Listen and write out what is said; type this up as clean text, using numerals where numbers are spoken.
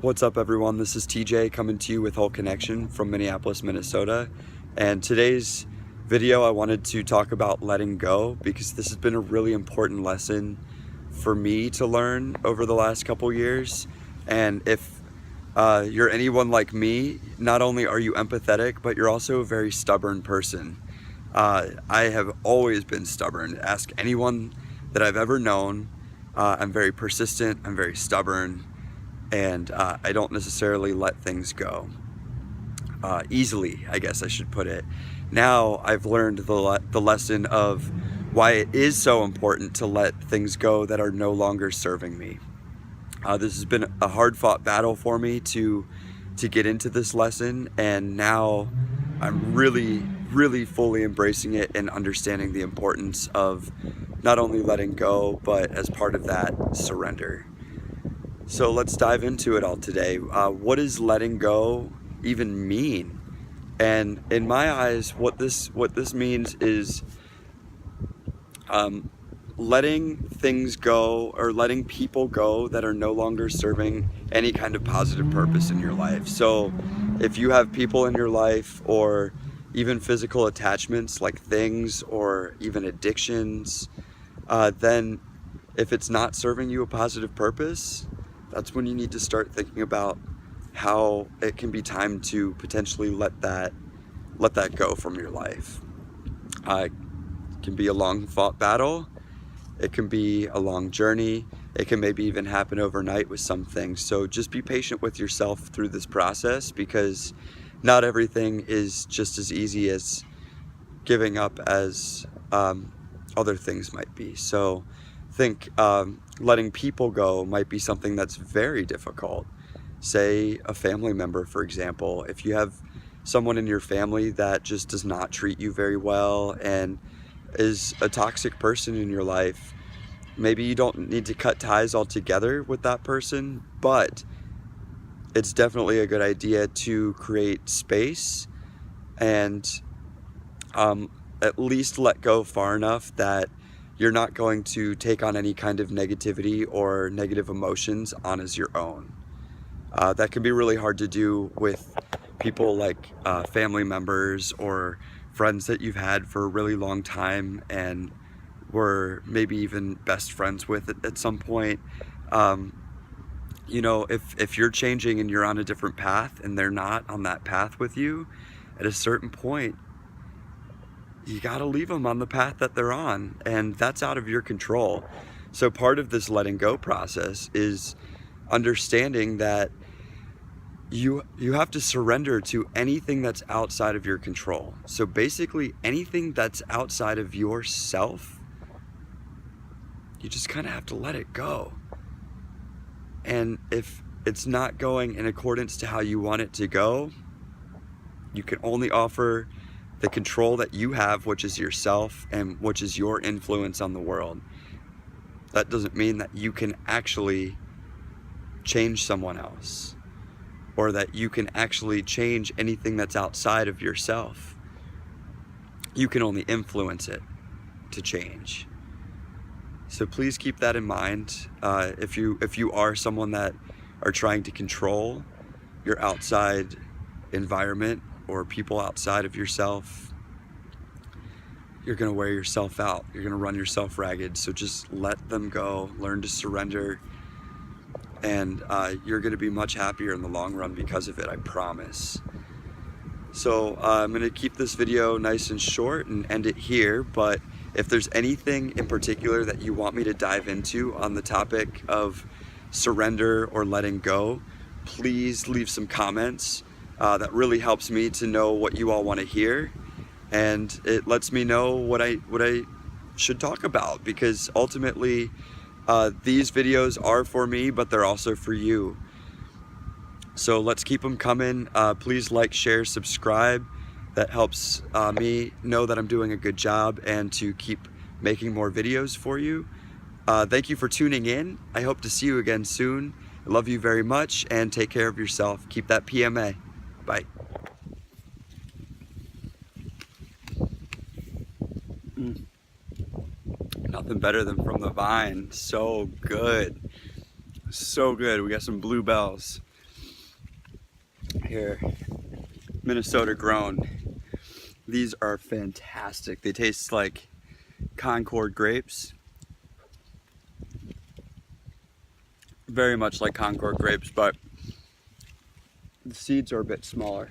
What's up, everyone? This is TJ coming to you with Whole Connection from Minneapolis, Minnesota. And today's video, I wanted to talk about letting go because this has been a really important lesson for me to learn over the last couple years. And if you're anyone like me, not only are you empathetic, but you're also a very stubborn person. I have always been stubborn. Ask anyone that I've ever known. I'm very persistent, I'm very stubborn, and I don't necessarily let things go easily, I guess I should put it. Now I've learned the lesson of why it is so important to let things go that are no longer serving me. This has been a hard-fought battle for me to get into this lesson, and now I'm really fully embracing it and understanding the importance of not only letting go, but as part of that, surrender. So let's dive into it all today. What does letting go even mean? And in my eyes, what this means is letting things go, or letting people go that are no longer serving any kind of positive purpose in your life. So if you have people in your life, or even physical attachments like things or even addictions, then if it's not serving you a positive purpose, that's when you need to start thinking about how it can be time to potentially let that go from your life. It can be a long fought battle. It can be a long journey. It can maybe even happen overnight with some things. So just be patient with yourself through this process, because not everything is just as easy as giving up as other things might be. So think letting people go might be something that's very difficult. Say a family member, for example. If you have someone in your family that just does not treat you very well and is a toxic person in your life, maybe you don't need to cut ties altogether with that person, but it's definitely a good idea to create space and at least let go far enough that you're not going to take on any kind of negativity or negative emotions on as your own. That can be really hard to do with people like family members or friends that you've had for a really long time and were maybe even best friends with at some point. You know, if you're changing and you're on a different path and they're not on that path with you, at a certain point, you gotta leave them on the path that they're on, and that's out of your control. So part of this letting go process is understanding that you have to surrender to anything that's outside of your control. So basically anything that's outside of yourself, you just kind of have to let it go. And if it's not going in accordance to how you want it to go, you can only offer the control that you have, which is yourself and which is your influence on the world. That doesn't mean that you can actually change someone else, or that you can actually change anything that's outside of yourself. You can only influence it to change. So please keep that in mind. If you are someone that are trying to control your outside environment or people outside of yourself, you're gonna wear yourself out. You're gonna run yourself ragged. So just let them go, learn to surrender, and you're gonna be much happier in the long run because of it, I promise. So I'm gonna keep this video nice and short and end it here, but if there's anything in particular that you want me to dive into on the topic of surrender or letting go, please leave some comments. That really helps me to know what you all want to hear, and it lets me know what I should talk about, because ultimately these videos are for me, but they're also for you. So let's keep them coming. Please like, share, subscribe. That helps me know that I'm doing a good job and to keep making more videos for you. Thank you for tuning in. I hope to see you again soon. I love you very much, and take care of yourself. Keep that PMA. Bye. Nothing better than from the vine. So good. So good. We got some bluebells. Here, Minnesota grown. These are fantastic. They taste like Concord grapes. Very much like Concord grapes, but the seeds are a bit smaller.